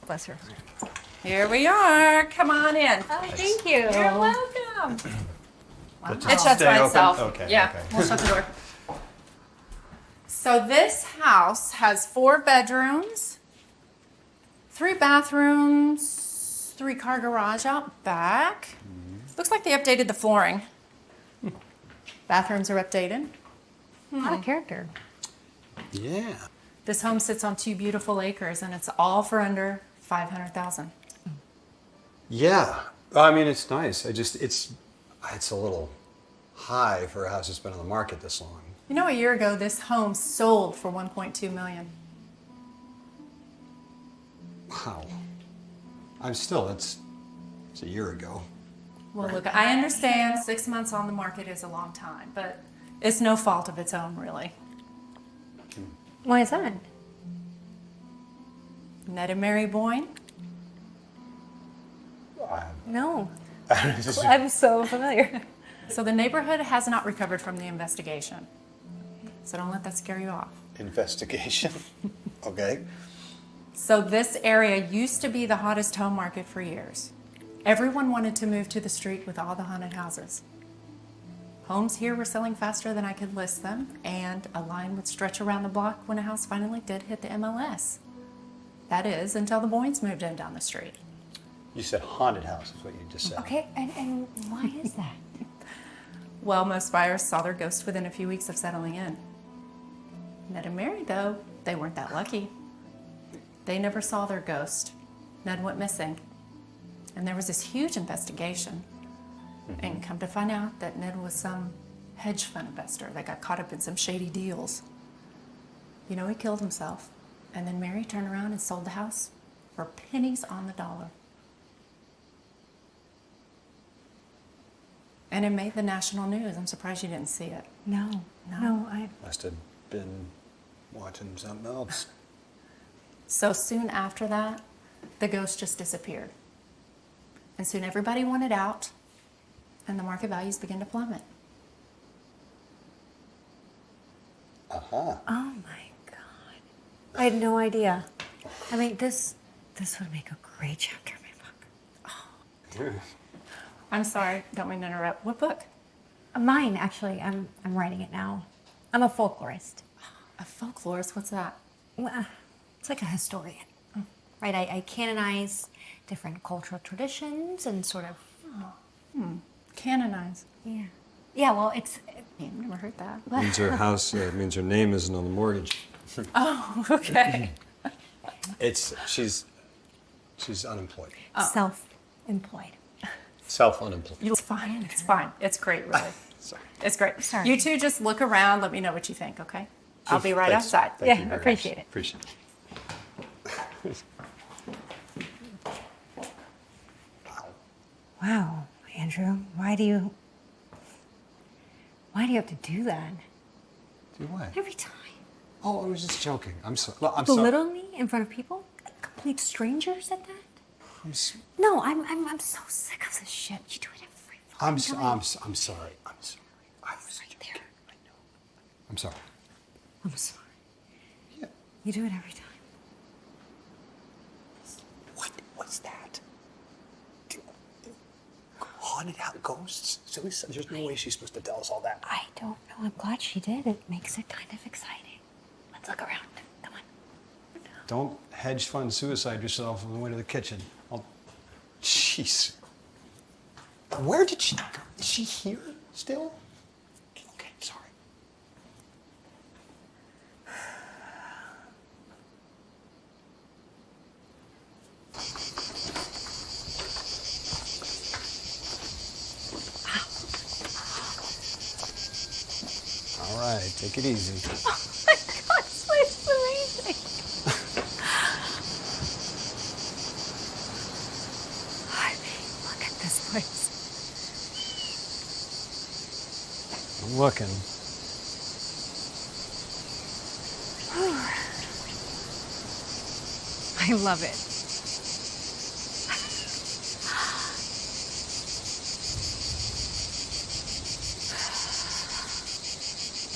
Bless her. Here we are. Come on in. Oh, thank you. You're welcome. Wow. It shuts by itself. Okay. Yeah, Okay. we'll shut the door. So this house has 4 bedrooms, 3 bathrooms, 3-car garage out back. Looks like they updated the flooring. Bathrooms are updated. A lot of character. Yeah. This home sits on 2 beautiful acres, and it's all for under $500,000. Yeah. I mean, it's nice. It's a little high for a house that's been on the market this long. You know, a year ago, this home sold for $1.2 million. Wow. It's a year ago. Well, look, I understand 6 months on the market is a long time, but it's no fault of its own, really. Why is that? Ned and Mary Boyne? No. I'm so familiar. So the neighborhood has not recovered from the investigation. So don't let that scare you off. Investigation. Okay. So this area used to be the hottest home market for years. Everyone wanted to move to the street with all the haunted houses. Homes here were selling faster than I could list them, and a line would stretch around the block when a house finally did hit the MLS. That is, until the Boynes moved in down the street. You said haunted house is what you just said. Okay, and why is that? Well, most buyers saw their ghost within a few weeks of settling in. Ned and Mary, though, they weren't that lucky. They never saw their ghost. Ned went missing. And there was this huge investigation. And come to find out that Ned was some hedge fund investor that got caught up in some shady deals. You know, he killed himself. And then Mary turned around and sold the house for pennies on the dollar. And it made the national news. I'm surprised you didn't see it. No. I. Must have been watching something else. So soon after that, the ghost just disappeared. And soon everybody wanted out, and the market values began to plummet. Uh-huh. Oh my God. I had no idea. I mean, this would make a great chapter in my book. I'm sorry, don't mean to interrupt. What book? Mine, actually. I'm writing it now. I'm a folklorist. A folklorist? What's that? Well, it's like a historian, right? I canonize different cultural traditions and sort of. Canonize. Yeah. Yeah. Well, it's. I've never heard that. Means her house, means her name isn't on the mortgage. Oh, okay. She's unemployed. Self-employed. Self-unemployed. It's fine. It's fine. It's great, really. Sorry. It's great. Sorry. You two just look around. Let me know what you think, okay? I'll be right Thanks. outside. Thank you Yeah, very appreciate much. it. Appreciate it. Wow, Andrew, why do you have to do that Do what? every time? Oh, I was just joking. I'm sorry. I'm sorry. Belittle me in front of people? Complete strangers at that? No, I'm so sick of this shit. You do it every fucking time. I'm sorry. I'm sorry. I was right there. joking. I know. I'm sorry. I'm sorry. Yeah. You do it every time. What was that? Haunted house ghosts? Suicide? There's no way she's supposed to tell us all that. I don't know. I'm glad she did. It makes it kind of exciting. Let's look around. Come on. Don't hedge fund suicide yourself on the way to the kitchen. Jeez. Where did she go? Is she here still? Okay, sorry. All right, take it easy. Oh my God, this place is amazing. I mean, look at this place. I'm looking. I love it.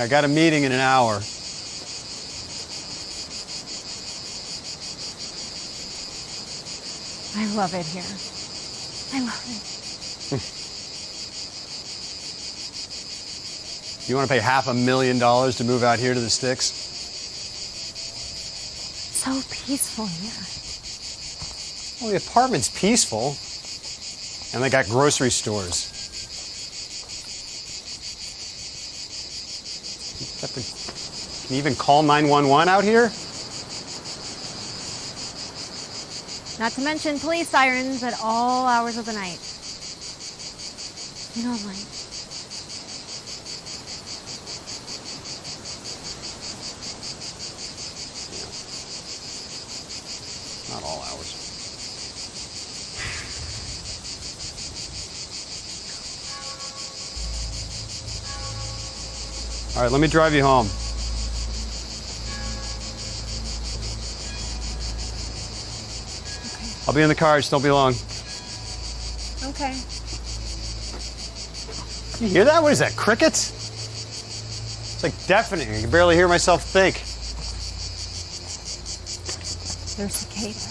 I got a meeting in an hour. I love it here. I love it. You want to pay $500,000 to move out here to the sticks? So peaceful here. Well, the apartment's peaceful. And they got grocery stores. Can you even call 911 out here? Not to mention police sirens at all hours of the night. You know, like, Not all hours. All right, let me drive you home. I'll be in the car, just don't be long. okay. You hear that? What is that, crickets? It's like deafening. I can barely hear myself think. They're cicadas.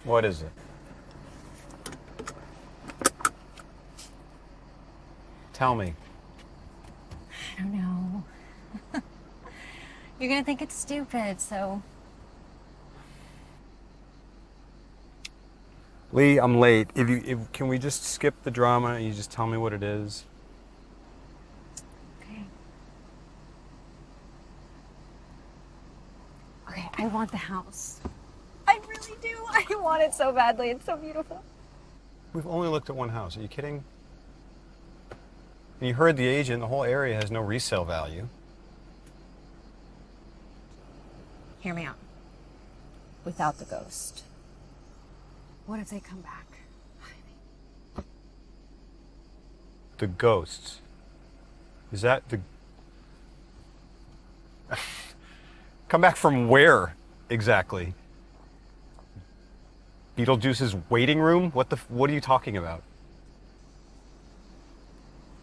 What is it? Tell me. I don't know. You're gonna think it's stupid, so. Lee, I'm late. Can we just skip the drama and you just tell me what it is? Okay. Okay, I want the house. I really do. I want it so badly. It's so beautiful. We've only looked at one house. Are you kidding? And you heard the agent, the whole area has no resale value. Hear me out. Without the ghost. What if they come back? The ghosts. Is that the... Come back from where, exactly? Beetlejuice's waiting room? What are you talking about?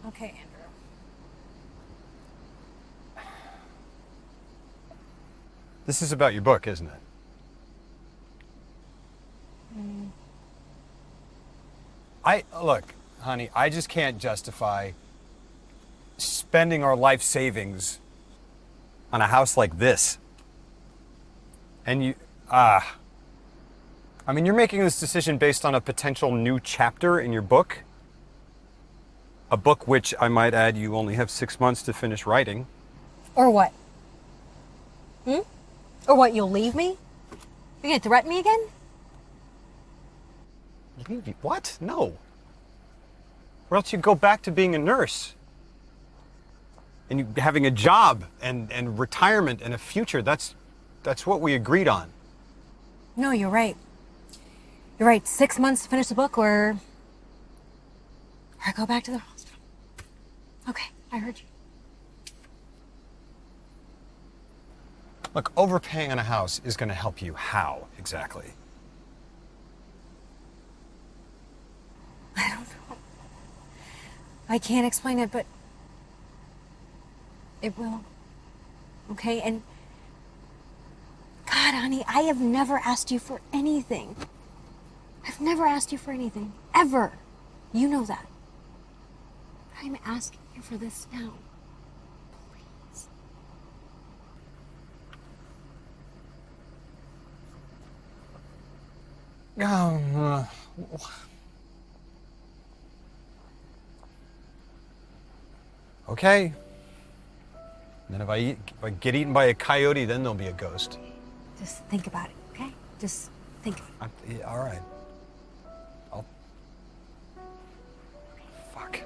Okay, Andrew. This is about your book, isn't it? Look, honey, I just can't justify spending our life savings on a house like this. And I mean, you're making this decision based on a potential new chapter in your book. A book which, I might add, you only have 6 months to finish writing. Or what? Or what, you'll leave me? You're gonna threaten me again? Leave you? What? No. Or else you go back to being a nurse. And you having a job and retirement and a future. That's what we agreed on. No, you're right. You're right. 6 months to finish the book, or I go back to the hospital. Okay, I heard you. Look, overpaying on a house is going to help you. How, exactly? I don't know. I can't explain it, but It will. Okay? And God, honey, I have never asked you for anything. I've never asked you for anything. Ever. You know that. I'm asking you for this now. Please. Okay. Then if I get eaten by a coyote, then there'll be a ghost. Just think about it, okay? Just think about it. Yeah, all right. I'll. Fuck.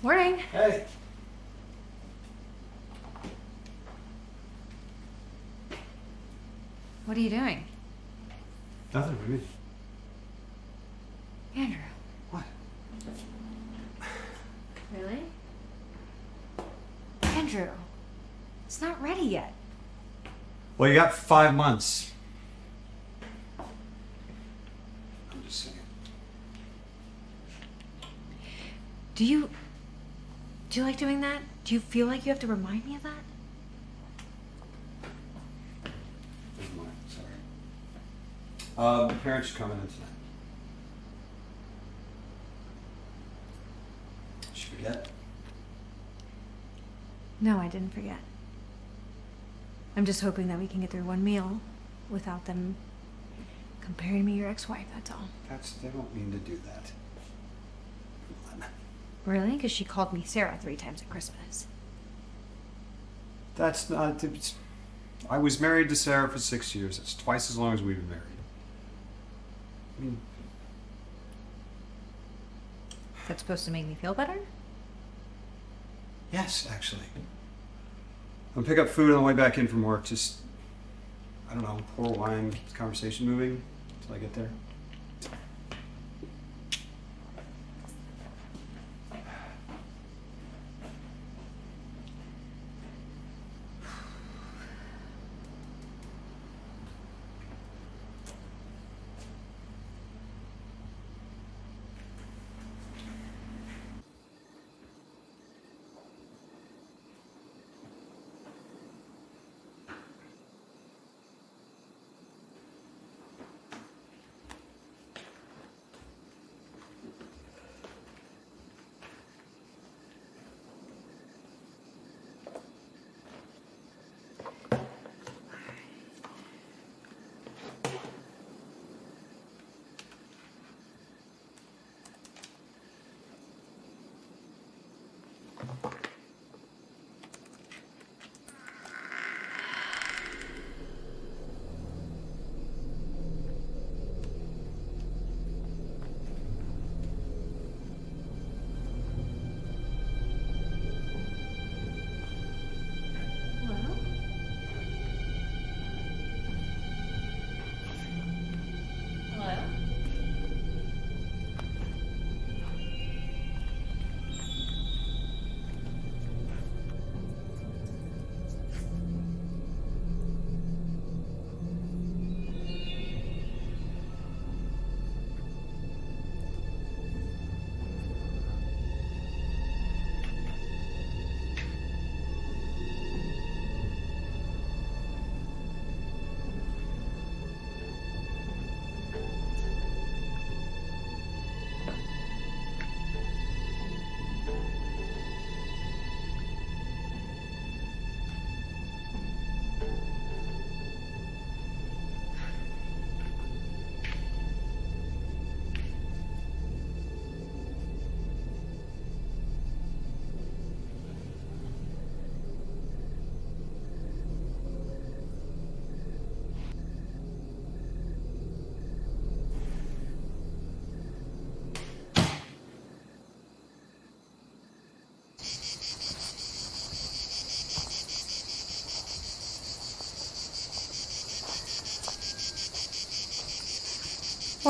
Morning. Hey. What are you doing? Nothing for me. Andrew. What? Really? Andrew, it's not ready yet. Well, you got 5 months. I'm just saying. Do you like doing that? Do you feel like you have to remind me of that? Never mind. Sorry. The parents are coming in tonight. Did you forget? No, I didn't forget. I'm just hoping that we can get through one meal without them comparing me to your ex-wife, that's all. They don't mean to do that. Come on. Really? Because she called me Sarah 3 times at Christmas. That's not. I was married to Sarah for 6 years. That's twice as long as we've been married. I mean, That's supposed to make me feel better? yes, actually. I'll pick up food on the way back in from work. Just, I don't know, pour wine, keep the conversation moving until I get there.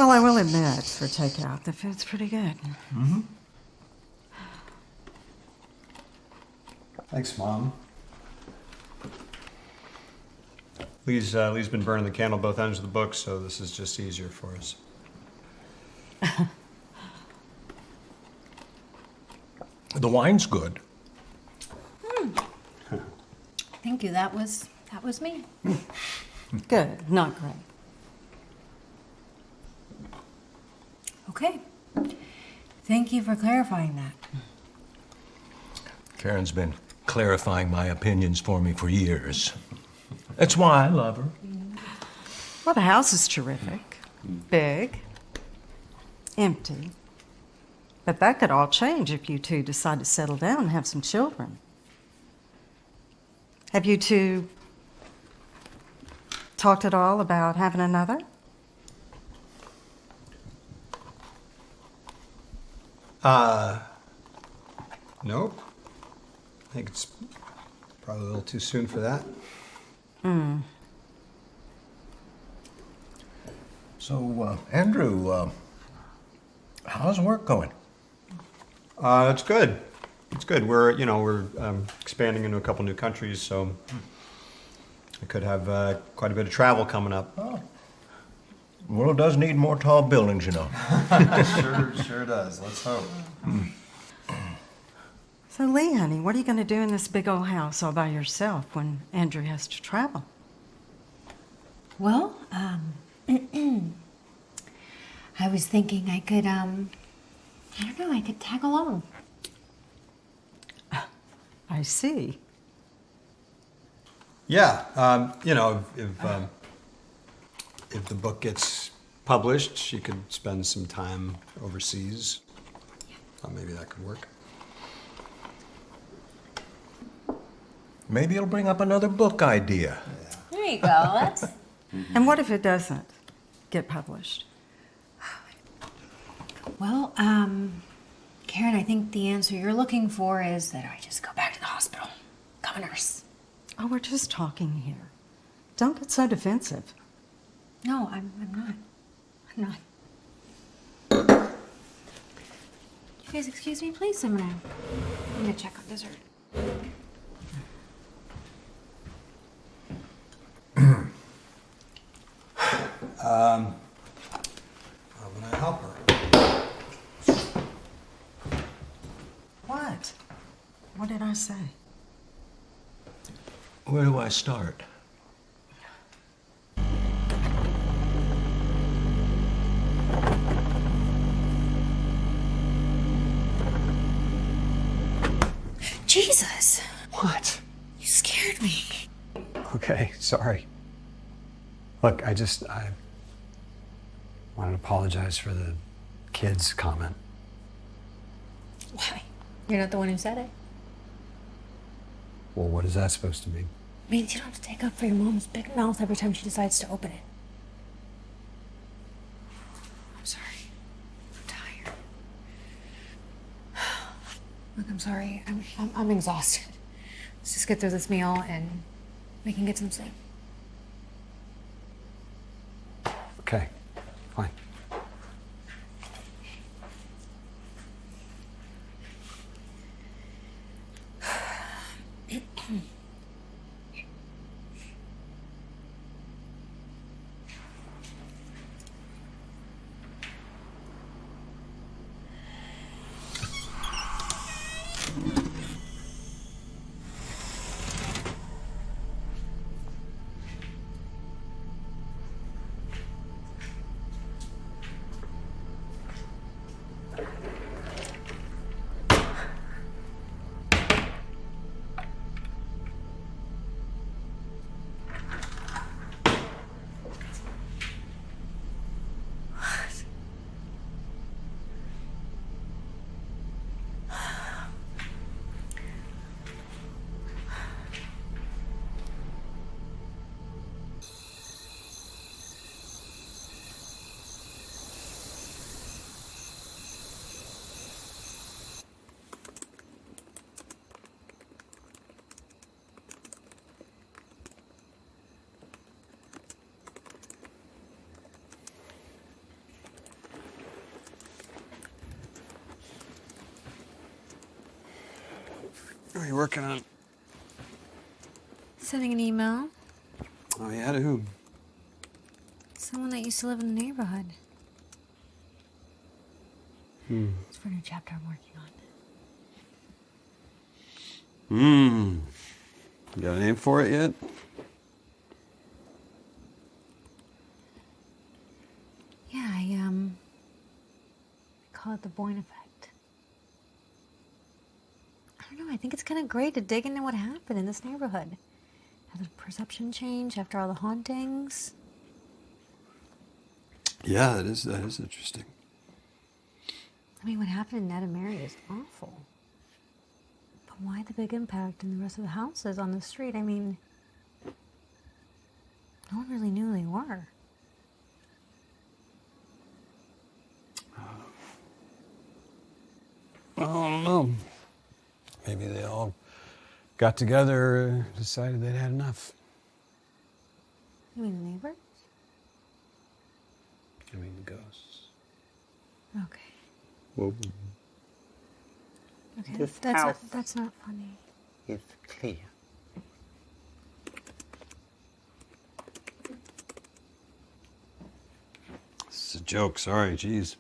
Well, I will admit, for takeout, the food's pretty good. Thanks, Mom. Lee's been burning the candle both ends of the book, so this is just easier for us. The wine's good. Thank you. That was me. Good, not great. Okay. Thank you for clarifying that. Karen's been clarifying my opinions for me for years. That's why I love her. Well, the house is terrific. Big. Empty. But that could all change if you two decide to settle down and have some children. Have you two talked at all about having another? Nope. I think it's probably a little too soon for that. So, Andrew, how's work going? It's good. It's good. We're expanding into a couple new countries, so I could have quite a bit of travel coming up. Oh. The world does need more tall buildings, you know. Sure does. Let's hope. So, Lee, honey, what are you going to do in this big old house all by yourself when Andrew has to travel? Well, I was thinking I could, I don't know, I could tag along. I see. Yeah. If the book gets published, she could spend some time overseas. Thought maybe that could work. Maybe it'll bring up another book idea. There you go. That's... And what if it doesn't get published? Well, Karen, I think the answer you're looking for is that I just go back to the hospital, become a nurse. Oh, we're just talking here. Don't get so defensive. No, I'm not. I'm not. You guys excuse me, please? I'm gonna check on dessert. I'm gonna help her. What? What did I say? Where do I start? Jesus! What? You scared me. Okay, sorry. Look, I wanted to apologize for the kids' comment. Why? You're not the one who said it. Well, what is that supposed to mean? It means you don't have to take up for your mom's big mouth every time she decides to open it. I'm sorry. I'm tired. Look, I'm sorry. I'm exhausted. Let's just get through this meal and we can get some sleep. Okay, fine. What are you working on? Sending an email. Oh, yeah, to who? Someone that used to live in the neighborhood. It's for a new chapter I'm working on. You got a name for it yet? Yeah, I call it the Boyne effect. I don't know, I think it's kind of great to dig into what happened in this neighborhood. How the perception changed after all the hauntings. Yeah, that is interesting. I mean, what happened to Ned and Mary is awful. But why the big impact in the rest of the houses on the street? I mean, no one really knew who they were. I don't know. Maybe they all got together, decided they'd had enough. You mean the neighbors? I mean, the ghosts. Okay. Whoa. Okay, This that's house that's not funny. is clear. It's a joke, sorry, jeez.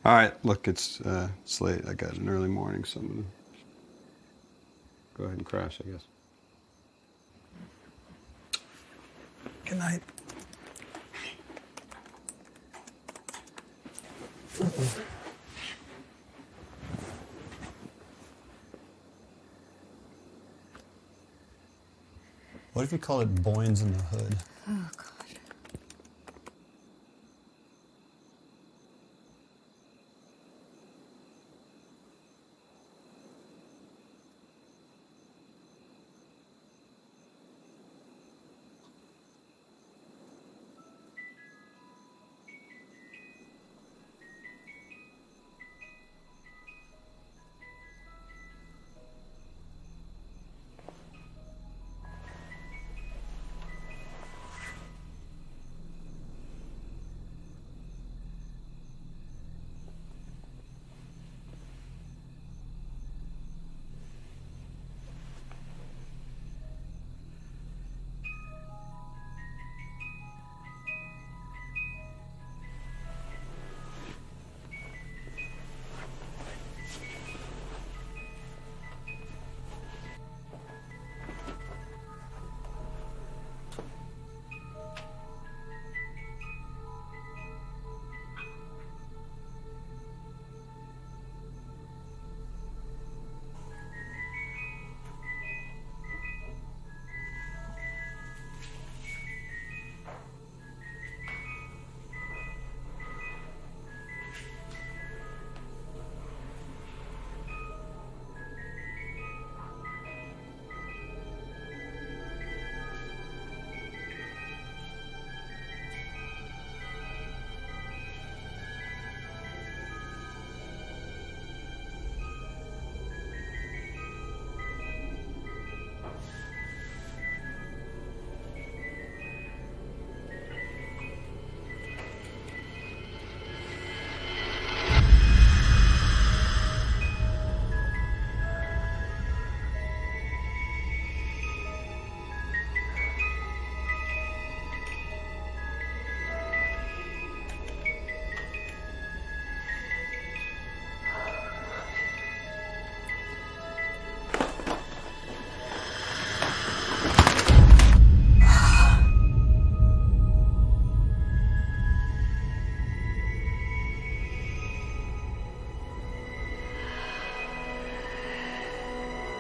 All right, look, it's late. I got an early morning, so I'm gonna go ahead and crash, I guess. Good night. What if you call it Boynes in the Hood? Oh, God.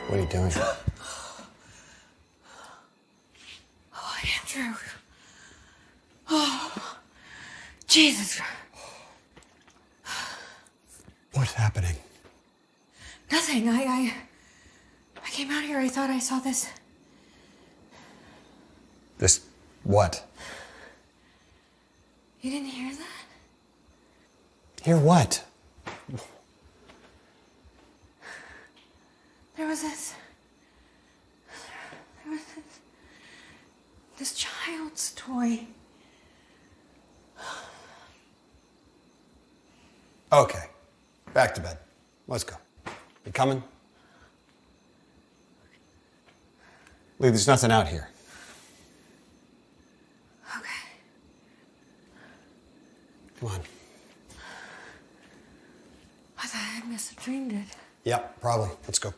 What are you doing? Oh, Andrew. Oh, Jesus. What's happening? Nothing. I came out here. I thought I saw this. This what? You didn't hear that? Hear what? There was this child's toy. Okay. back to bed. Let's go. You coming? Lee, there's nothing out here. Okay. Come on. I thought I must have dreamed it. Yep, probably. Let's go.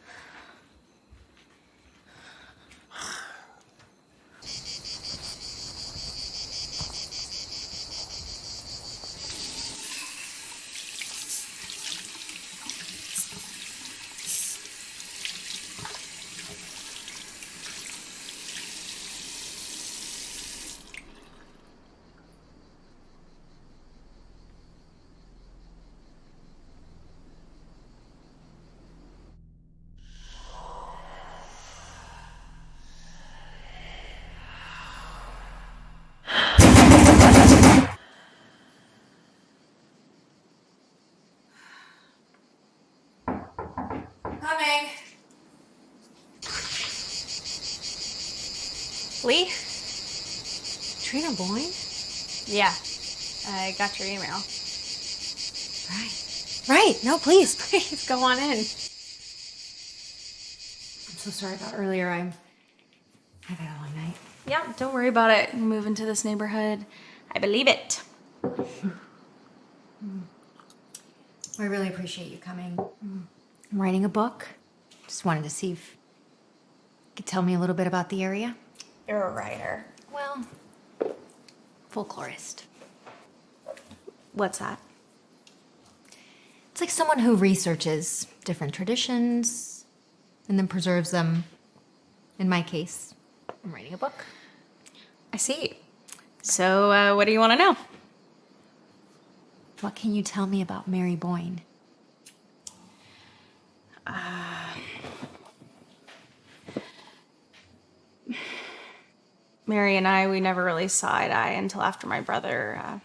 Coming. Lee? Trina Boyne? Yeah, I got your email. Right. No, please, please, go on in. I'm so sorry about earlier. I've had a long night. Yeah, don't worry about it. You move into this neighborhood. I believe it. I really appreciate you coming. I'm writing a book. Just wanted to see if you could tell me a little bit about the area. You're a writer. Well, folklorist. What's that? It's like someone who researches different traditions and then preserves them. In my case, I'm writing a book. I see. So, what do you want to know? What can you tell me about Mary Boyne? Mary and I, we never really saw eye to eye until after my brother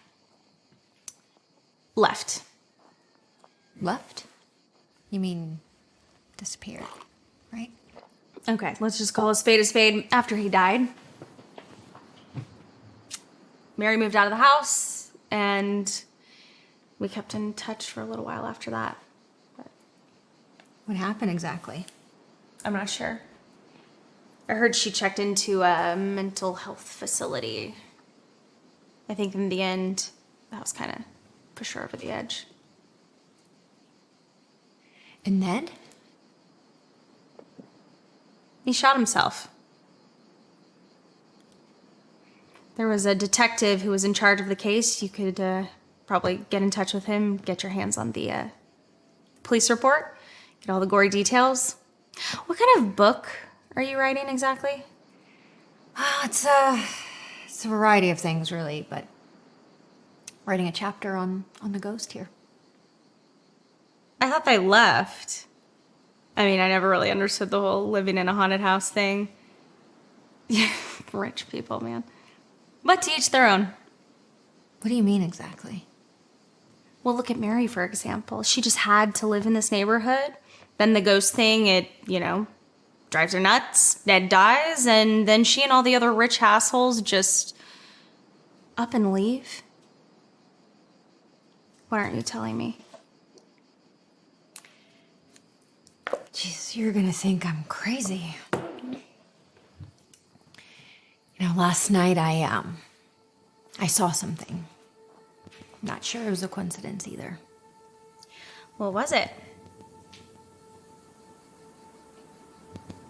left. Left? You mean disappeared, right? Okay, let's just call a spade a spade. After he died, Mary moved out of the house, and we kept in touch for a little while after that. But What happened exactly? I'm not sure. I heard she checked into a mental health facility. I think in the end, that was kind of pushed her over the edge. And Ned? He shot himself. There was a detective who was in charge of the case. You could probably get in touch with him, get your hands on the police report, get all the gory details. What kind of book are you writing exactly? It's a variety of things, really, but writing a chapter on the ghost here. I thought they left. I mean, I never really understood the whole living in a haunted house thing. Rich people, man. But to each their own. What do you mean exactly? Well, look at Mary, for example. She just had to live in this neighborhood. Then the ghost thing, it, drives her nuts. Ned dies, and then she and all the other rich assholes just up and leave. Why aren't you telling me? Jeez, you're gonna think I'm crazy. Last night I saw something. Not sure it was a coincidence either. What was it?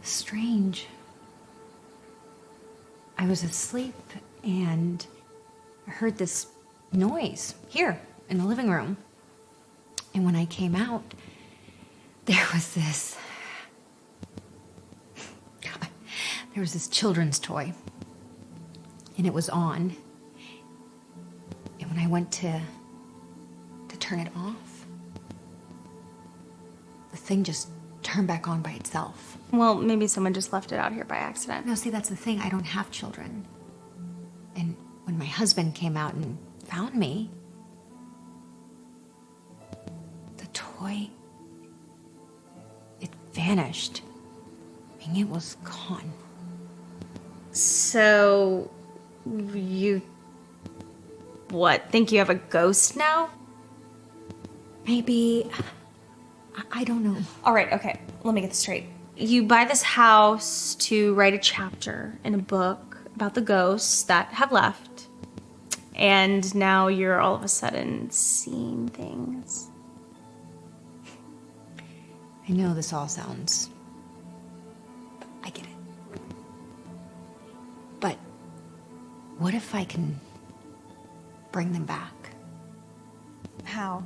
Strange. I was asleep and I heard this noise here in the living room. And when I came out, there was this children's toy. And it was on. And when I went to turn it off, the thing just turned back on by itself. Well, maybe someone just left it out here by accident. No, see, that's the thing. I don't have children. And when my husband came out and found me, the toy, it vanished. I mean, it was gone. So, you, think you have a ghost now? Maybe I don't know. All right, okay, let me get this straight. You buy this house to write a chapter in a book about the ghosts that have left, and now you're all of a sudden seeing things. I know this all sounds... I get it. But what if I can bring them back? How?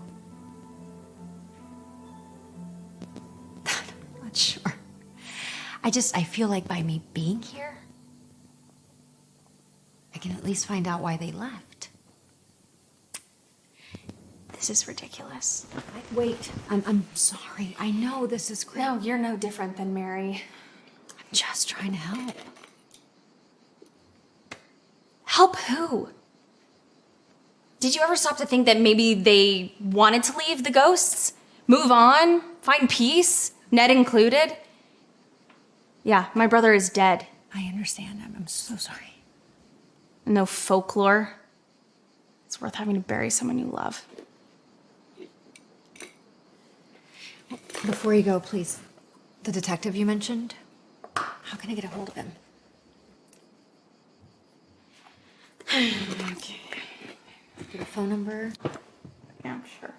I'm not sure. I feel like by me being here, I can at least find out why they left. This is ridiculous. Wait, I'm sorry. I know this is crazy. No, you're no different than Mary. I'm just trying to help. Help who? Did you ever stop to think that maybe they wanted to leave the ghosts? Move on? Find peace? Ned included? Yeah, my brother is dead. I understand. I'm so sorry. No folklore. It's worth having to bury someone you love. Before you go, please, the detective you mentioned, how can I get a hold of him? Okay. Get a phone number? Yeah, sure.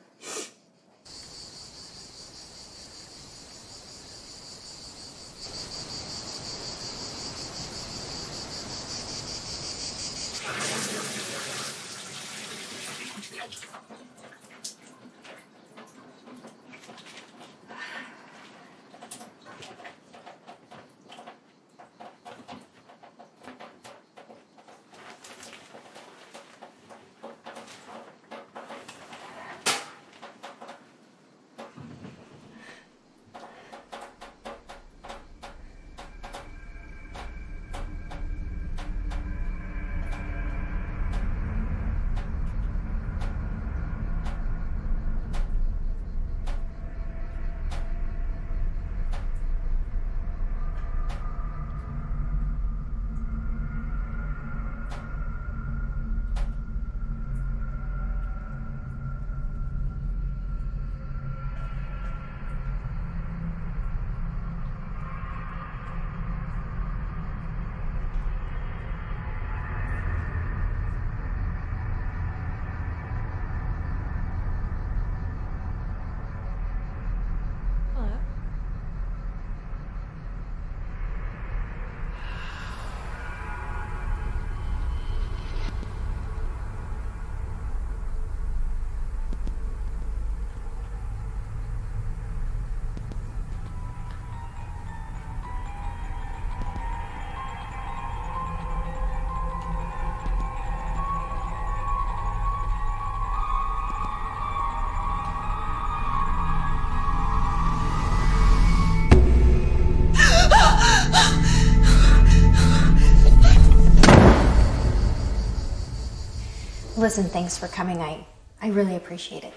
Listen, thanks for coming. I really appreciate it.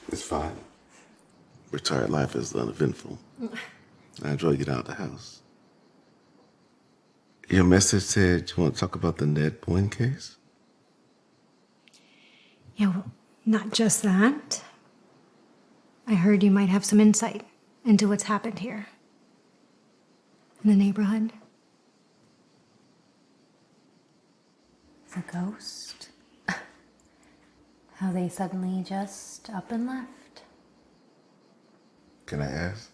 It's fine. Retired life is uneventful. I enjoy getting out of the house. Your message said you want to talk about the Ned Boyne case? Yeah, well, not just that. I heard you might have some insight into what's happened here in the neighborhood. The ghost? How they suddenly just up and left. Can I ask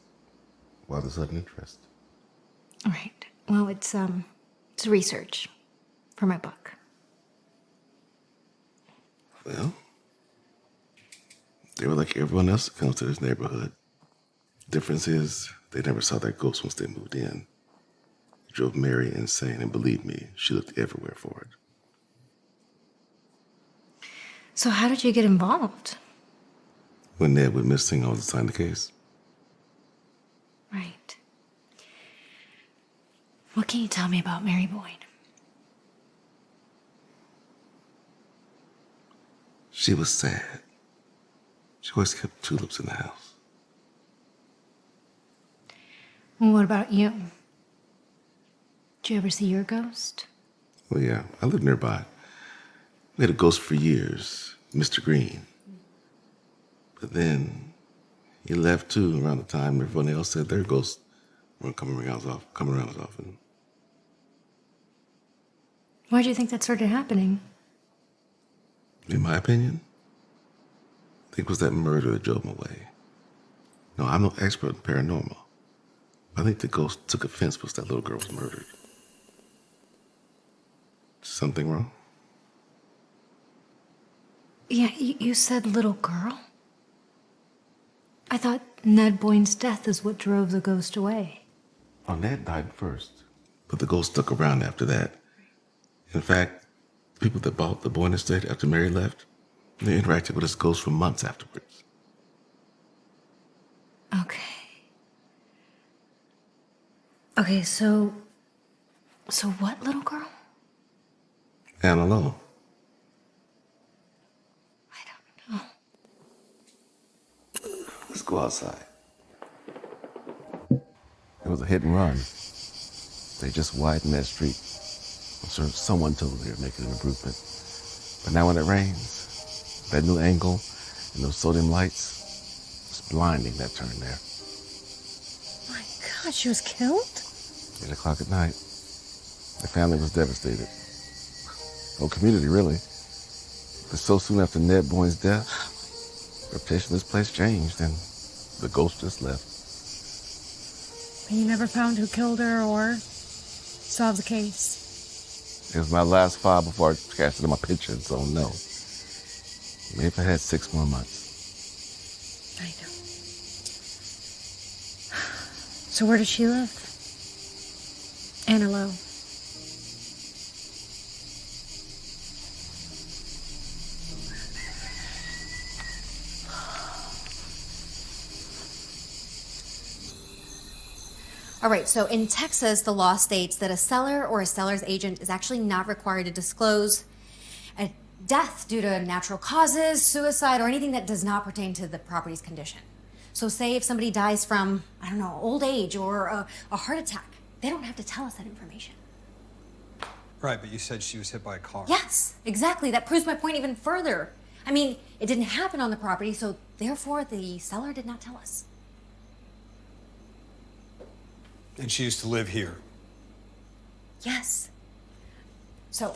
why the sudden interest? All right. Well, it's research for my book. Well, they were like everyone else that comes to this neighborhood. Difference is they never saw that ghost once they moved in. It drove Mary insane, and believe me, she looked everywhere for it. So how did you get involved? When Ned went missing, I was assigned the case. Right. What can you tell me about Mary Boyne? She was sad. She always kept tulips in the house. Well, what about you? Did you ever see your ghost? Well, yeah, I lived nearby. We had a ghost for years, Mr. Green. But then He left too around the time everyone else said their ghosts weren't coming around as often. Why do you think that started happening? In my opinion, I think it was that murder that drove him away. No, I'm no expert in paranormal. I think the ghost took offense because that little girl was murdered. Something wrong? Yeah, you said little girl? I thought Ned Boyne's death is what drove the ghost away. Oh, Ned died first, but the ghost stuck around after that. In fact, people that bought the Boyne estate after Mary left, they interacted with this ghost for months afterwards. Okay, so what little girl? And alone. I don't know. Let's go outside. It was a hit and run. They just widened that street. I'm sure someone told them they were making an improvement. But now when it rains, that new angle and those sodium lights, it's blinding, that turn there. My God, she was killed? 8 o'clock at night. The family was devastated. Whole community, really. But so soon after Ned Boyne's death, the reputation of this place changed, and the ghost just left. And you never found who killed her or solved the case? It was my last file before I cashed it in my pension, so no. Maybe if I had 6 more months. I know. So where does she live? Anna Lowe. All right, so in Texas, the law states that a seller or a seller's agent is actually not required to disclose a death due to natural causes, suicide, or anything that does not pertain to the property's condition. So say if somebody dies from, I don't know, old age or a heart attack, they don't have to tell us that information. Right, but you said she was hit by a car. Yes, exactly. That proves my point even further. I mean, it didn't happen on the property, so therefore the seller did not tell us. And she used to live here. Yes. So,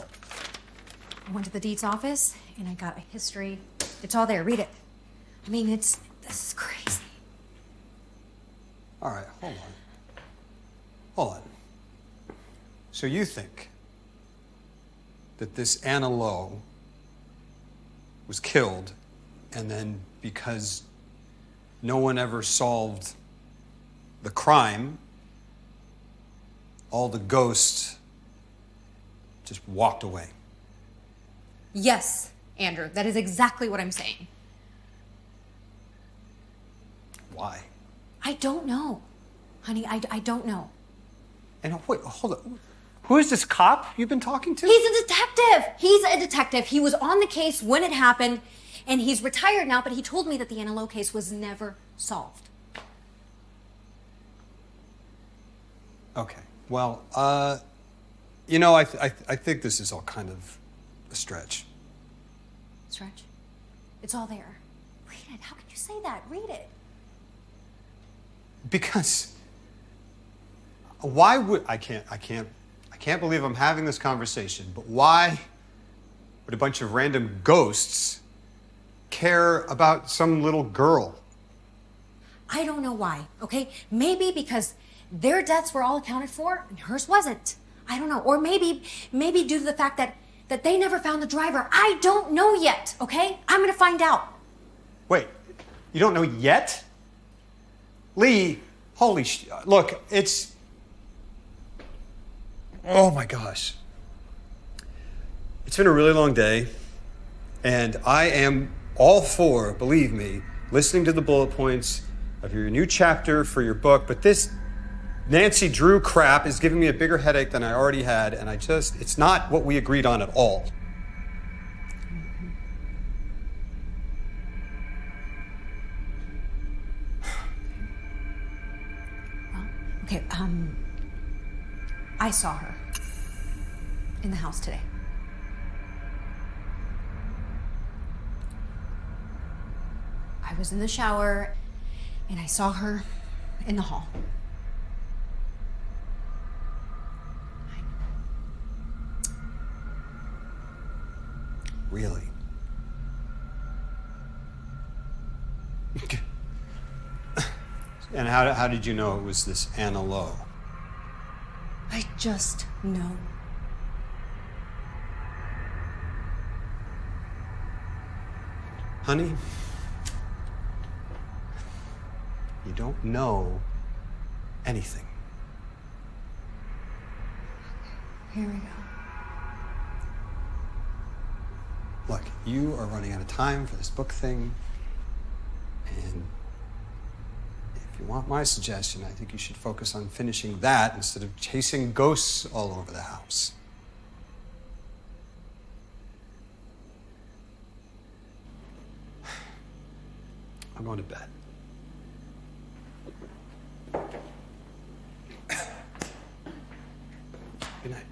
I went to the deeds office and I got a history. It's all there. Read it. I mean, this is crazy. All right, hold on. So you think that this Anna Lowe was killed, and then because no one ever solved the crime, all the ghosts just walked away? Yes, Andrew, that is exactly what I'm saying. Why? I don't know. Honey, I don't know. And wait, hold on. Who is this cop you've been talking to? He's a detective. He's a detective. He was on the case when it happened, and he's retired now, but he told me that the Anna Lowe case was never solved. Okay. Well, you know, I think this is all kind of a stretch. Stretch. It's all there. Read it. How can you say that? Read it. Because why would I can't believe I'm having this conversation, but why would a bunch of random ghosts care about some little girl? I don't know why, okay? Maybe because their deaths were all accounted for and hers wasn't. I don't know. Or maybe due to the fact that they never found the driver. I don't know yet, okay? I'm gonna find out. Wait, you don't know yet? Lee, look, it's... Oh my gosh. It's been a really long day, and I am all for, believe me, listening to the bullet points of your new chapter for your book, but this Nancy Drew crap is giving me a bigger headache than I already had, and it's not what we agreed on at all. Okay, I saw her in the house today. I was in the shower and I saw her in the hall. Really? And how did you know it was this Anna Lowe? I just know. Honey, you don't know anything. Here we go. Look, you are running out of time for this book thing, and if you want my suggestion, I think you should focus on finishing that instead of chasing ghosts all over the house. I'm going to bed. Good night.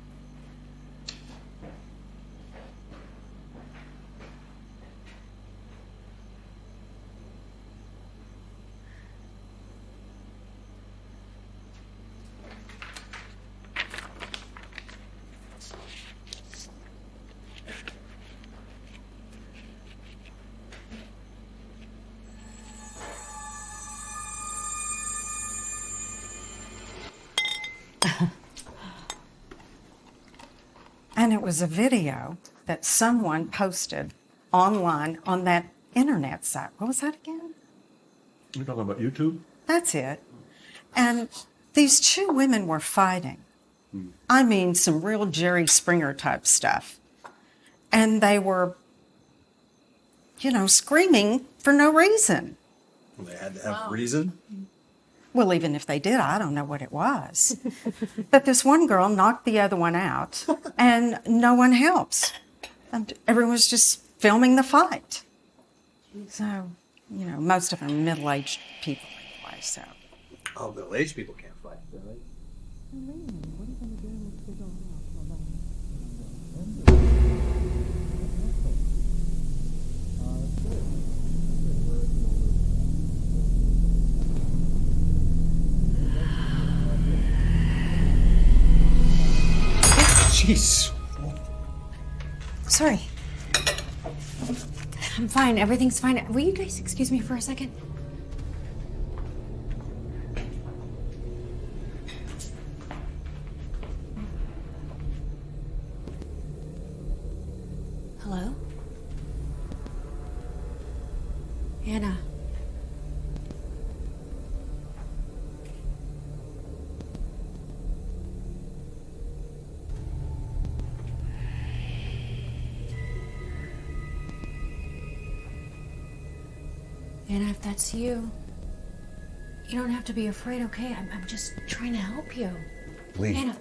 And it was a video that someone posted online on that internet site. What was that again? You're talking about YouTube? That's it. And these two women were fighting. I mean, some real Jerry Springer type stuff. And they were, screaming for no reason. Well, they had to have reason. Well, even if they did, I don't know what it was. But this one girl knocked the other one out, and no one helps. And everyone's just filming the fight. So, most of them are middle-aged people anyway, so. Oh, middle-aged people can't fight, really? Jeez. Sorry. I'm fine. Everything's fine. Will you guys excuse me for a second? Hello? Anna. Anna, if that's you, you don't have to be afraid, okay? I'm just trying to help you. Lee. Anna.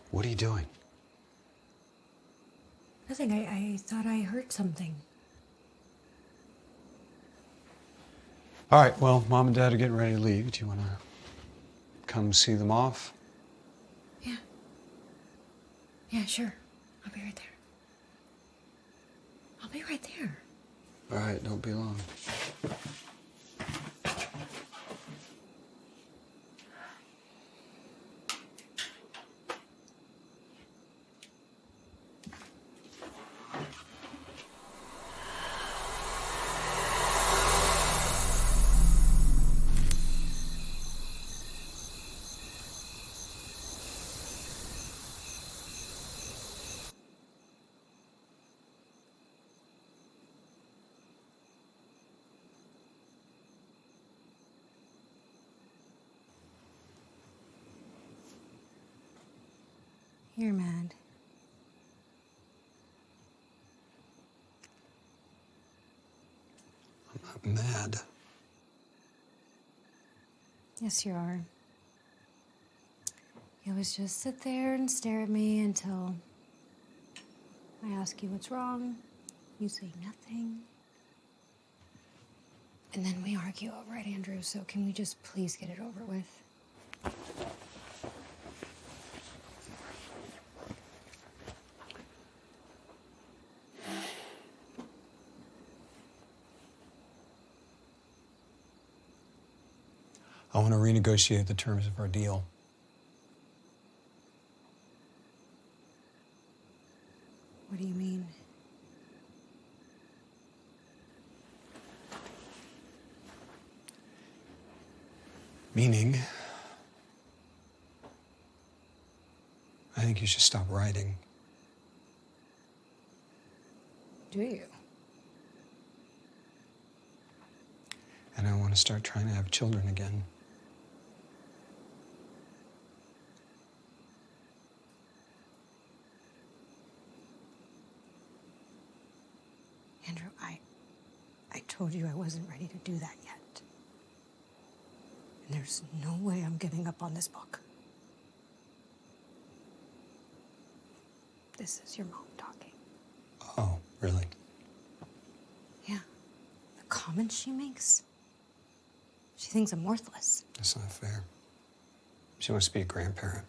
What are you doing? Nothing. I thought I heard something. All right, well, Mom and Dad are getting ready to leave. Do you want to come see them off? Yeah. Yeah, sure. I'll be right there. I'll be right there. All right, don't be long. You're mad. I'm not mad. Yes, you are. You always just sit there and stare at me until I ask you what's wrong. You say nothing. And then we argue over it, Andrew, so can we just please get it over with? I want to renegotiate the terms of our deal. What do you mean? Meaning, I think you should stop writing. Do you? And I want to start trying to have children again. Andrew, I told you I wasn't ready to do that yet. And there's no way I'm giving up on this book. This is your mom talking. Oh, really? Yeah. The comments she makes, she thinks I'm worthless. That's not fair. She wants to be a grandparent.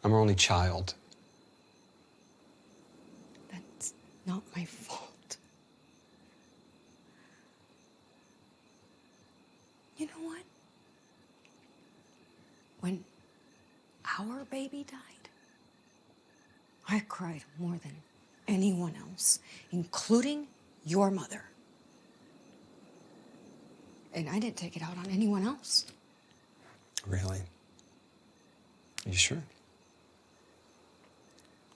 I'm her only child. That's not my fault. You know what? When our baby died, I cried more than anyone else, including your mother. And I didn't take it out on anyone else. Really? You sure?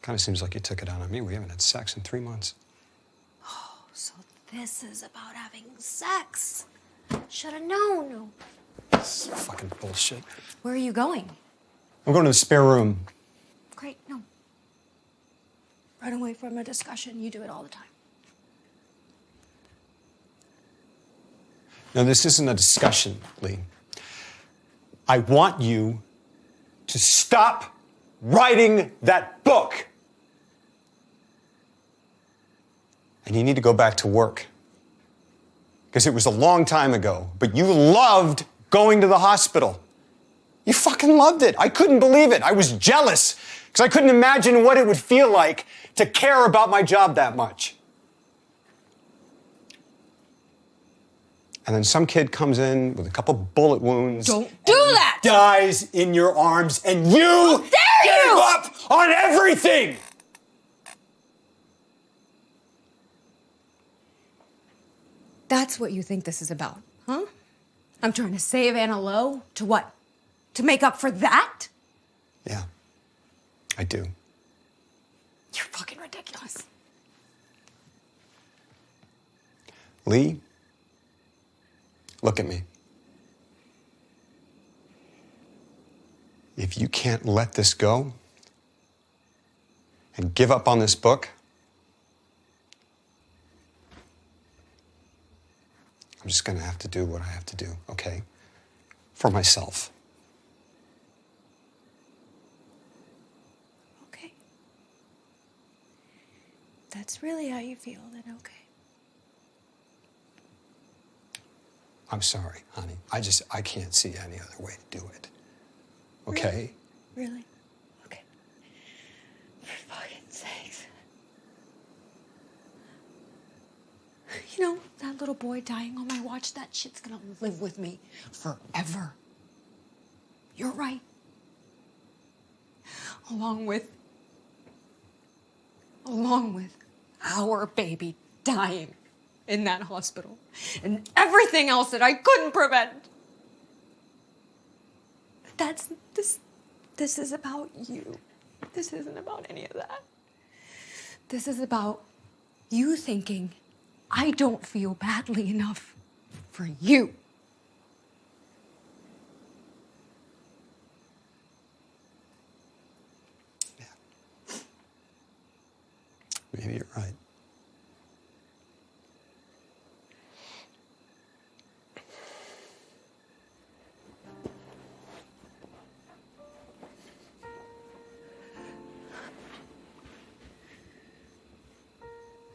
Kind of seems like you took it out on me. We haven't had sex in 3 months. Oh, so this is about having sex. Should have known. This is fucking bullshit. Where are you going? I'm going to the spare room. Great, no. Run away from a discussion. You do it all the time. No, this isn't a discussion, Lee. I want you to stop writing that book. And you need to go back to work. Because it was a long time ago, but you loved going to the hospital. You fucking loved it. I couldn't believe it. I was jealous because I couldn't imagine what it would feel like to care about my job that much. And then some kid comes in with a couple bullet wounds. Don't do that! Dies in your arms, and you How dare gave you! up on everything! That's what you think this is about, huh? I'm trying to save Anna Lowe. To what? To make up for that? Yeah, I do. You're fucking ridiculous. Lee, look at me. If you can't let this go and give up on this book, I'm just gonna have to do what I have to do, okay? For myself. Okay. That's really how you feel, then okay. I'm sorry, honey. I can't see any other way to do it. Okay? Really? Okay. For fucking sakes. You know, that little boy dying on my watch, that shit's gonna live with me forever. You're right. Along with our baby dying in that hospital and everything else that I couldn't prevent. This is about you. This isn't about any of that. This is about you thinking I don't feel badly enough for you. Yeah. Maybe you're right.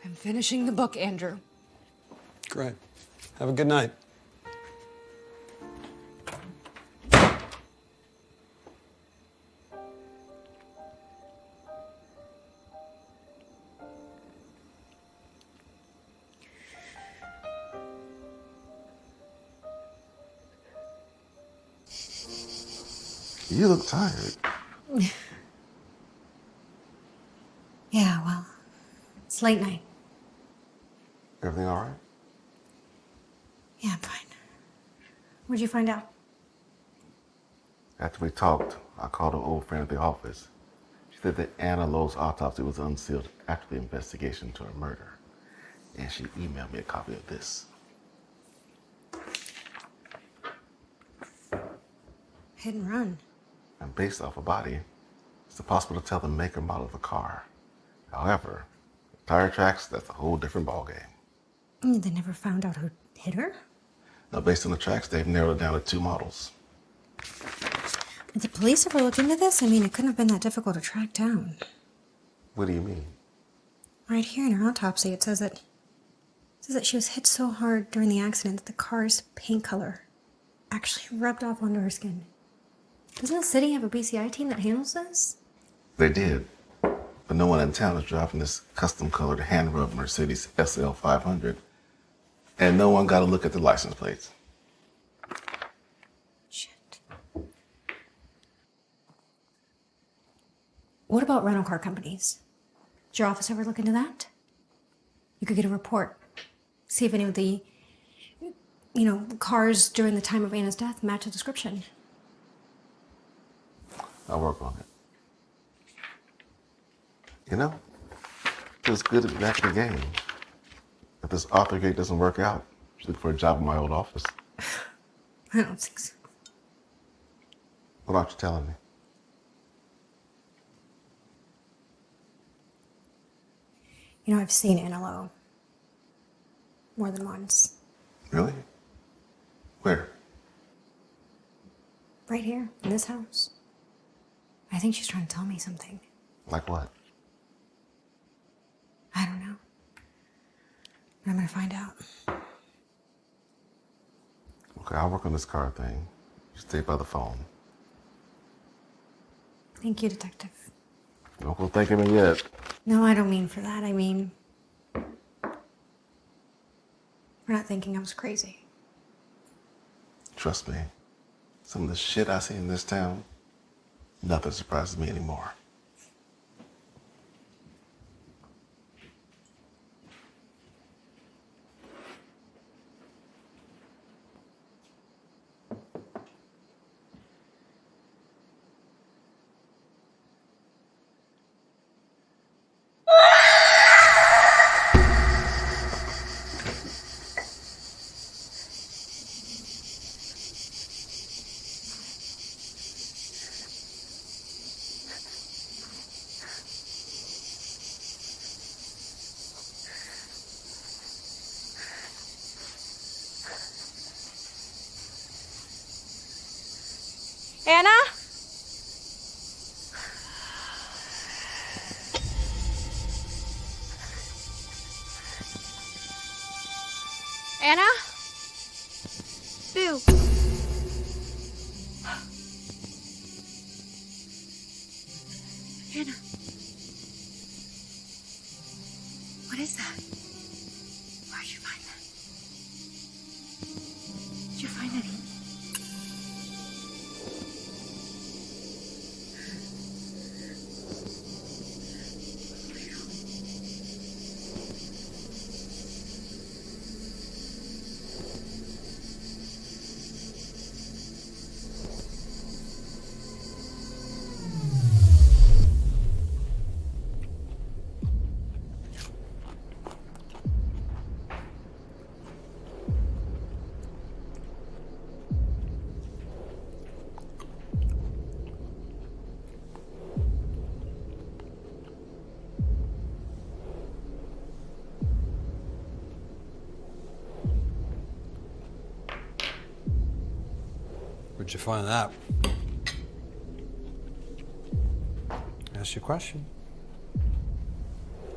I'm finishing the book, Andrew. Great. Have a good night. You look tired. Yeah, well, it's late night. Everything all right? Yeah, I'm fine. What'd you find out? After we talked, I called an old friend at the office. She said that Anna Lowe's autopsy was unsealed after the investigation into her murder. And she emailed me a copy of this. Hit and run. And based off a body, it's impossible to tell the make or model of the car. However, tire tracks, that's a whole different ballgame. They never found out who hit her? Now, based on the tracks, they've narrowed it down to 2 models. Did the police ever look into this? I mean, it couldn't have been that difficult to track down. What do you mean? Right here in her autopsy, it says that she was hit so hard during the accident that the car's paint color actually rubbed off onto her skin. Doesn't the city have a BCI team that handles this? They did. But no one in town is driving this custom-colored hand-rubbed Mercedes SL 500. And no one got a look at the license plates. Shit. What about rental car companies? Did your office ever look into that? You could get a report. See if any of the, cars during the time of Anna's death match the description. I'll work on it. You know, feels good to be back in the game. If this author gig doesn't work out, I should look for a job in my old office. I don't think so. What aren't you telling me? I've seen Anna Lowe more than once. Really? Where? Right here, in this house. I think she's trying to tell me something. Like what? I don't know. But I'm gonna find out. Okay, I'll work on this car thing. You stay by the phone. Thank you, Detective. Don't go thanking me yet. No, I don't mean for that. I mean, we're not thinking I was crazy. Trust me, some of the shit I see in this town, nothing surprises me anymore. Anna? Anna? Boo. Anna. What is that? Where'd you find that? Did you find any? Where'd you find that? Ask you a question.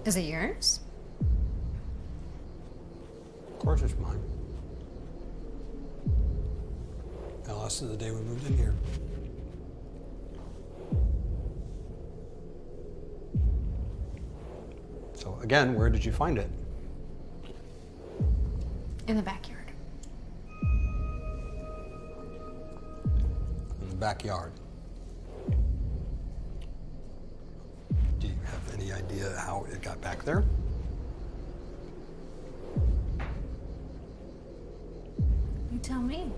Is it yours? Of course it's mine. I lost it the day we moved in here. So again, where did you find it? In the backyard. In the backyard. any idea how it got back there? You tell me.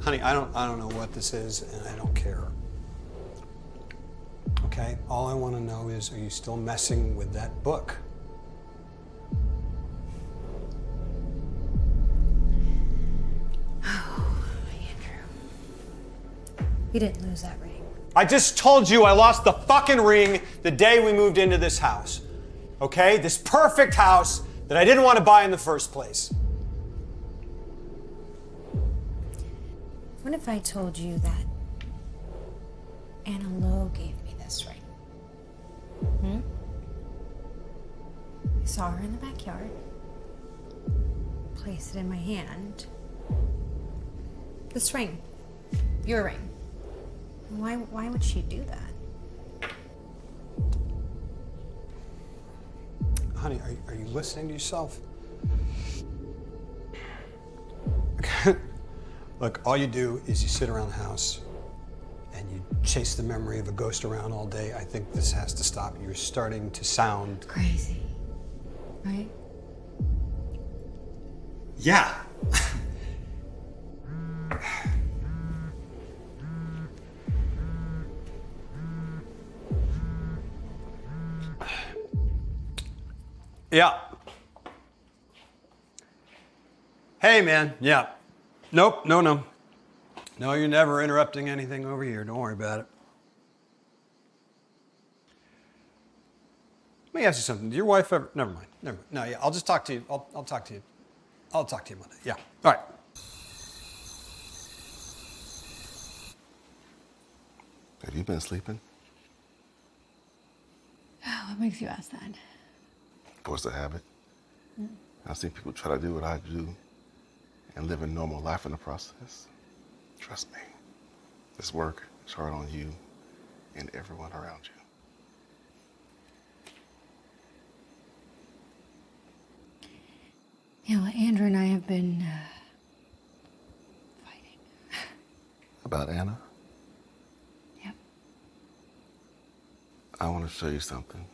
Honey, I don't know what this is, and I don't care. Okay? All I want to know is, are you still messing with that book? Oh, Andrew. You didn't lose that ring. I just told you I lost the fucking ring the day we moved into this house. Okay? This perfect house that I didn't want to buy in the first place. What if I told you that Anna Lowe gave me this ring? I saw her in the backyard, placed it in my hand. This ring, your ring. Why would she do that? Honey, are you listening to yourself? Look, all you do is you sit around the house and you chase the memory of a ghost around all day. I think this has to stop. You're starting to sound Crazy, right? Yeah. Yeah. Hey, man. Yeah. Nope. No. No, you're never interrupting anything over here. Don't worry about it. Let me ask you something. Did your wife ever? Never mind. No, yeah. I'll just talk to you. I'll talk to you. I'll talk to you Monday. Yeah. All right. Have you been sleeping? What makes you ask that? Force of habit. I've seen people try to do what I do and live a normal life in the process. Trust me, this work is hard on you and everyone around you. Yeah, well, Andrew and I have been fighting. About Anna? Yep. I want to show you something,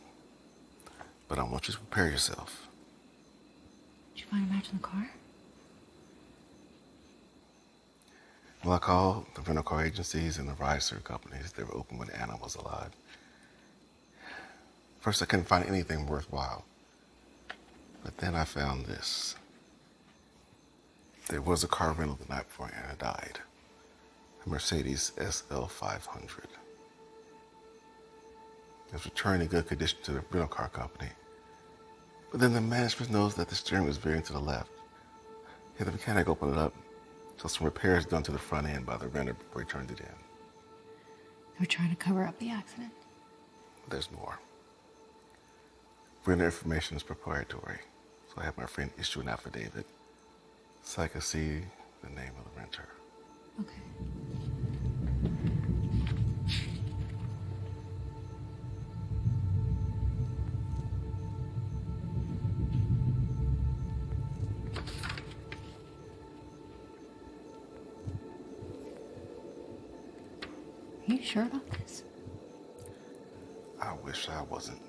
but I want you to prepare yourself. Did you find a match in the car? Well, I called the rental car agencies and the ride-share companies. They were open when Anna was alive. First, I couldn't find anything worthwhile. But then I found this. There was a car rental the night before Anna died. A Mercedes SL 500. It was returned in good condition to the rental car company. But then the management knows that the steering was veering to the left. Yeah, the mechanic opened it up. So some repairs done to the front end by the renter before he turned it in. They were trying to cover up the accident. But there's more. Renter information is proprietary, so I had my friend issue an affidavit so I could see the name of the renter. Okay. Are you sure about this? I wish I wasn't.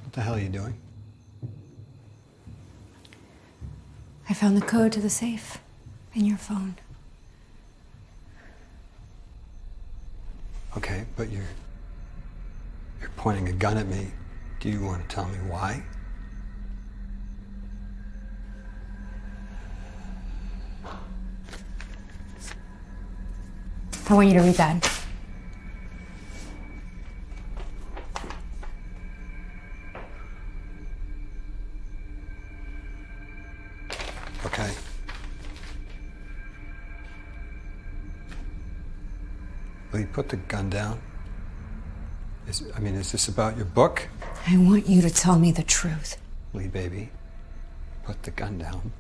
What the hell are you doing? I found the code to the safe in your phone. Okay, but you're pointing a gun at me. Do you want to tell me why? I want you to read that. Okay. Will you put the gun down? Is this about your book? I want you to tell me the truth. Lee, baby, put the gun down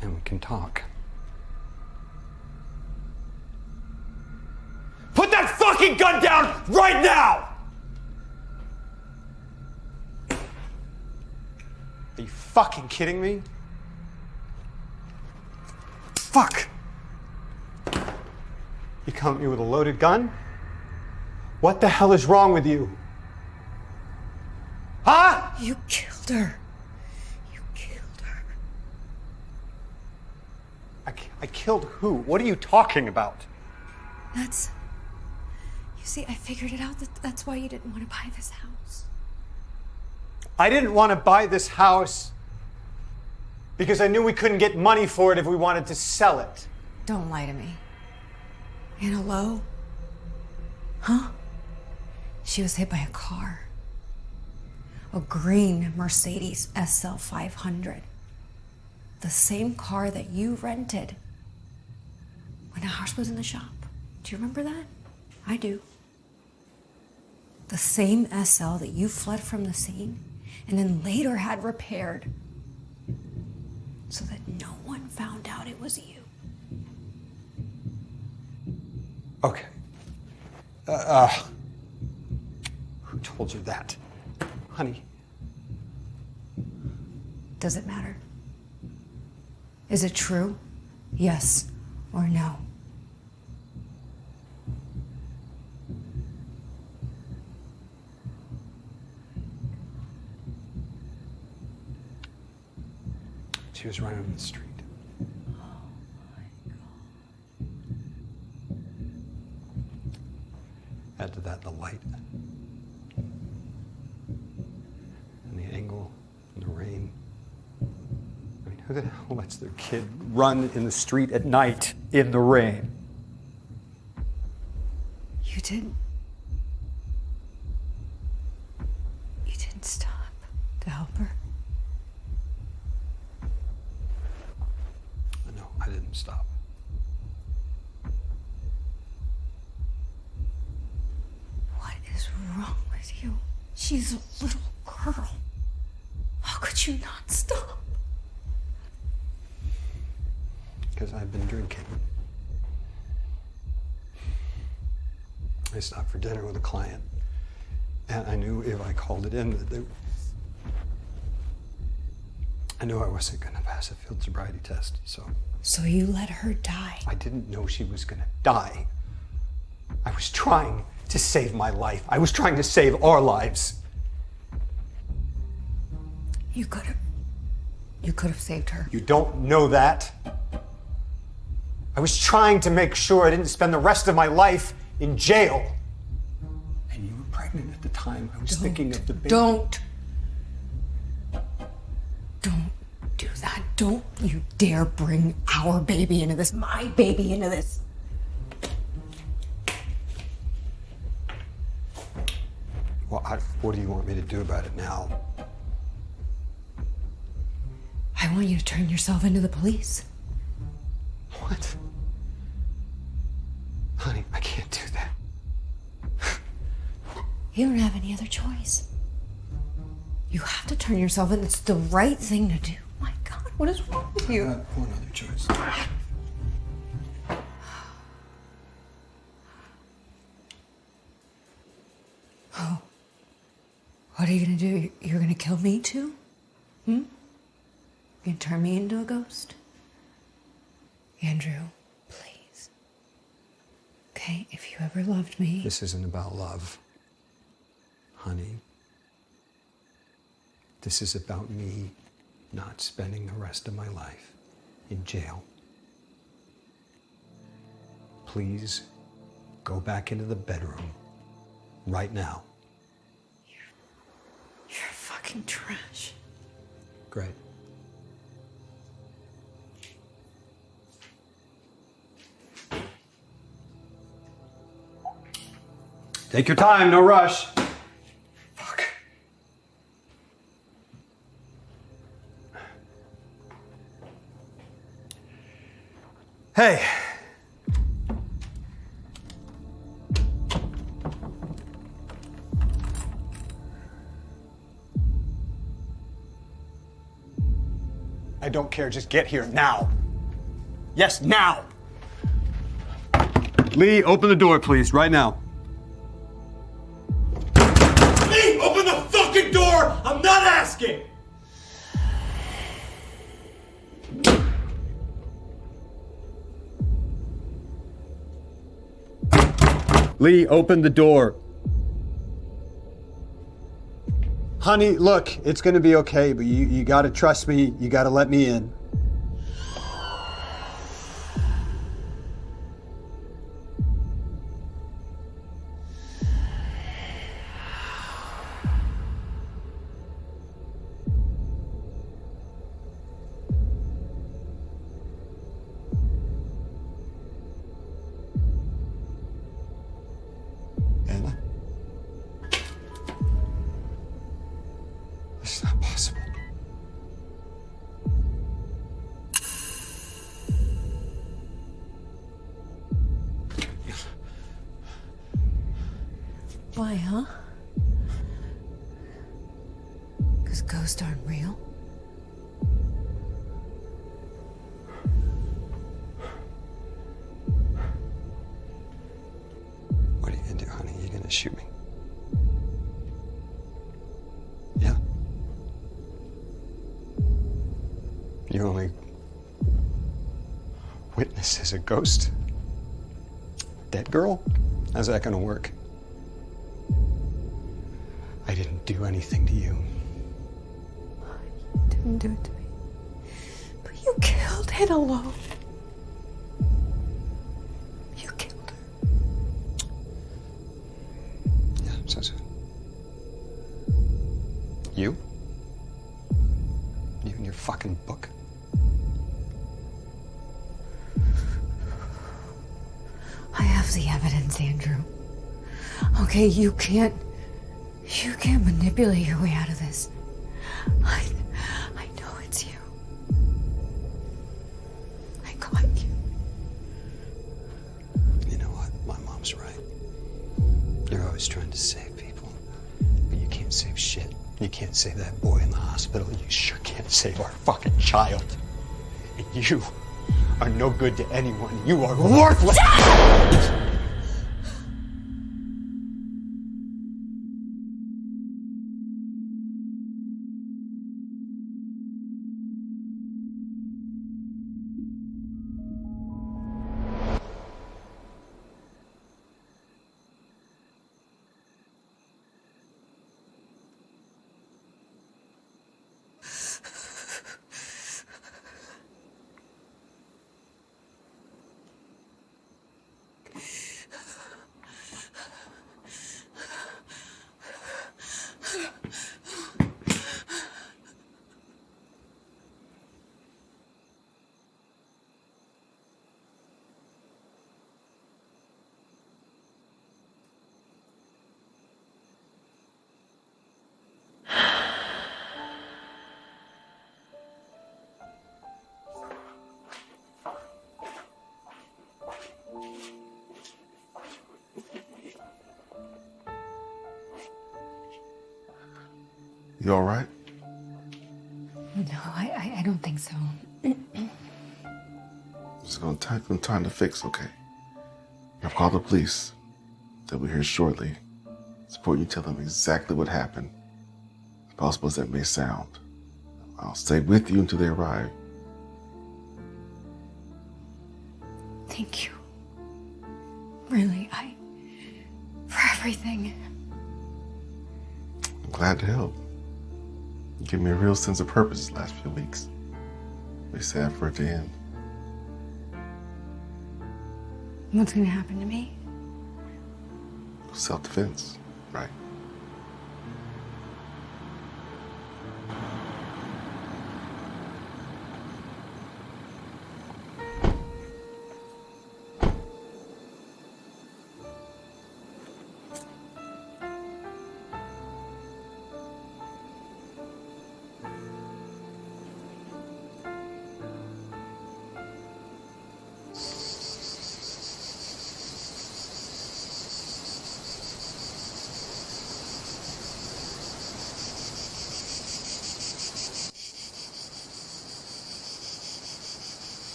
and we can talk. Put that fucking gun down right now! Are you fucking kidding me? Fuck! You come at me with a loaded gun? What the hell is wrong with you? Huh? You killed her. You killed her. I killed who? What are you talking about? That's... You see, I figured it out. That's why you didn't want to buy this house. I didn't want to buy this house because I knew we couldn't get money for it if we wanted to sell it. Don't lie to me. Anna Lowe? Huh? She was hit by a car. A green Mercedes SL 500. The same car that you rented when the house was in the shop. Do you remember that? I do. The same SL that you fled from the scene and then later had repaired so that no one found out it was you. Okay. Who told you that? Honey. Does it matter? Is it true? Yes or no? She was running in the street. Add to that the light. And the angle and the rain. I mean, who the hell lets their kid run in the street at night in the rain? You didn't. You didn't stop to help her. No, I didn't stop. What is wrong with you? She's a little girl. How could you not stop? Because I've been drinking. I stopped for dinner with a client, and I knew if I called it in, I knew I wasn't going to pass a field sobriety test, so. So you let her die? I didn't know she was going to die. I was trying to save my life. I was trying to save our lives. You could have saved her. You don't know that. I was trying to make sure I didn't spend the rest of my life in jail. And you were pregnant at the time. I was thinking of the baby. Don't do that. Don't you dare bring our baby into this, my baby into this. Well, what do you want me to do about it now? I want you to turn yourself into the police. What? Honey, I can't do that. You don't have any other choice. You have to turn yourself in. It's the right thing to do. My God, what is wrong with you? I got one other choice. Oh. What are you gonna do? You're gonna kill me too? You gonna turn me into a ghost? Andrew, please. Okay, if you ever loved me... This isn't about love, honey. This is about me not spending the rest of my life in jail. Please go back into the bedroom right now. You fucking trash. Great. Take your time, no rush. Fuck. Hey. I don't care, just get here now. Yes, now! Lee, open the door, please, right now. Lee, open the fucking door! I'm not asking! Lee, open the door. Honey, look, it's gonna be okay, but you gotta trust me, you gotta let me in. Anna? This is not possible. Why, huh? Because ghosts aren't real? What are you gonna do, honey? You gonna shoot me? Yeah? Your only witness is a ghost? Dead girl? How's that gonna work? I didn't do anything to you. You didn't do it to me. But you killed Hannah alone. You killed her. Yeah, so. You? You and your fucking book? I have the evidence, Andrew. Okay, you can't manipulate your way out of this. I know it's you. I caught you. You know what? My mom's right. You're always trying to save people, but you can't save shit. You can't save that boy in the hospital. You sure can't save our fucking child. And you are no good to anyone. You are worthless. You all right? No, I don't think so. It's gonna take some time to fix, okay? I've called the police. They'll be here shortly. Support you tell them exactly what happened. As possible as that may sound. I'll stay with you until they arrive. Thank you. Really, for everything. I'm glad to help. You give me a real sense of purpose these last few weeks. Be sad for it to end. What's gonna happen to me? Self-defense, right?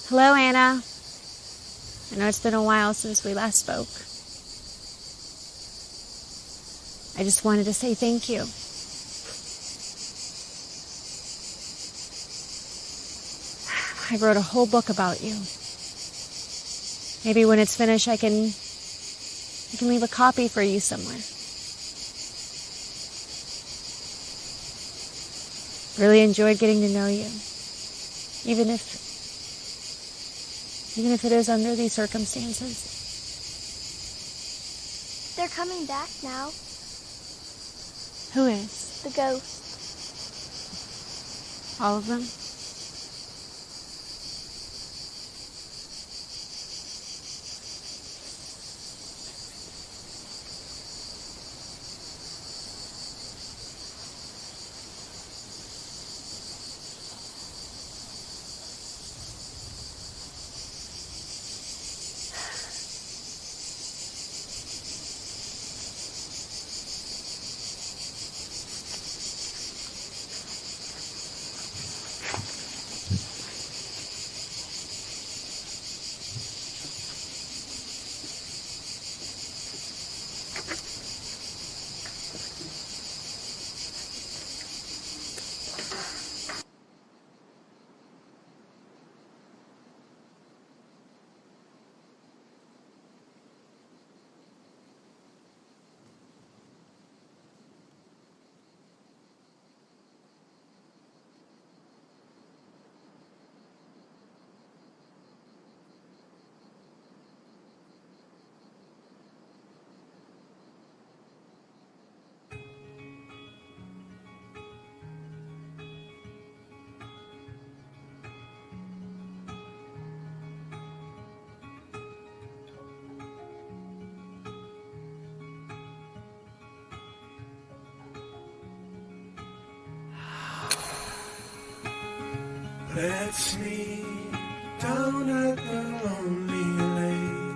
Hello, Anna. I know it's been a while since we last spoke. I just wanted to say thank you. I wrote a whole book about you. Maybe when it's finished, I can leave a copy for you somewhere. Really enjoyed getting to know you. Even if it is under these circumstances. They're coming back now. Who is? The ghost. All of them? Let's sleep down at the lonely lake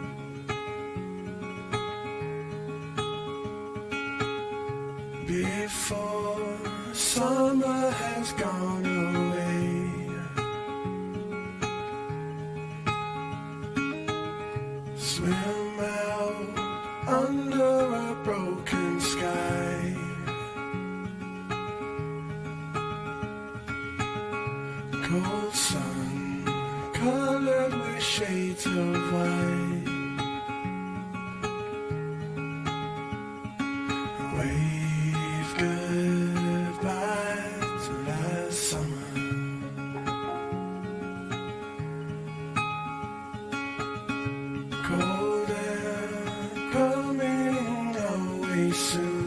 before summer has gone away. Swim out under a broken sky. Cold sun, colored with shades of white. Wave goodbye to last summer. Cold air coming away soon.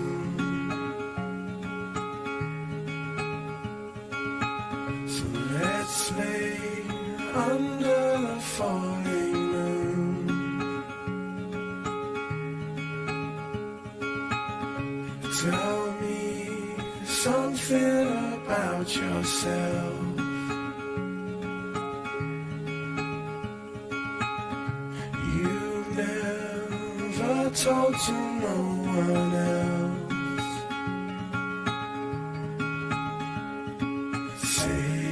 So let's lay under the falling moon. Tell me something about yourself. You never told to no one else. Say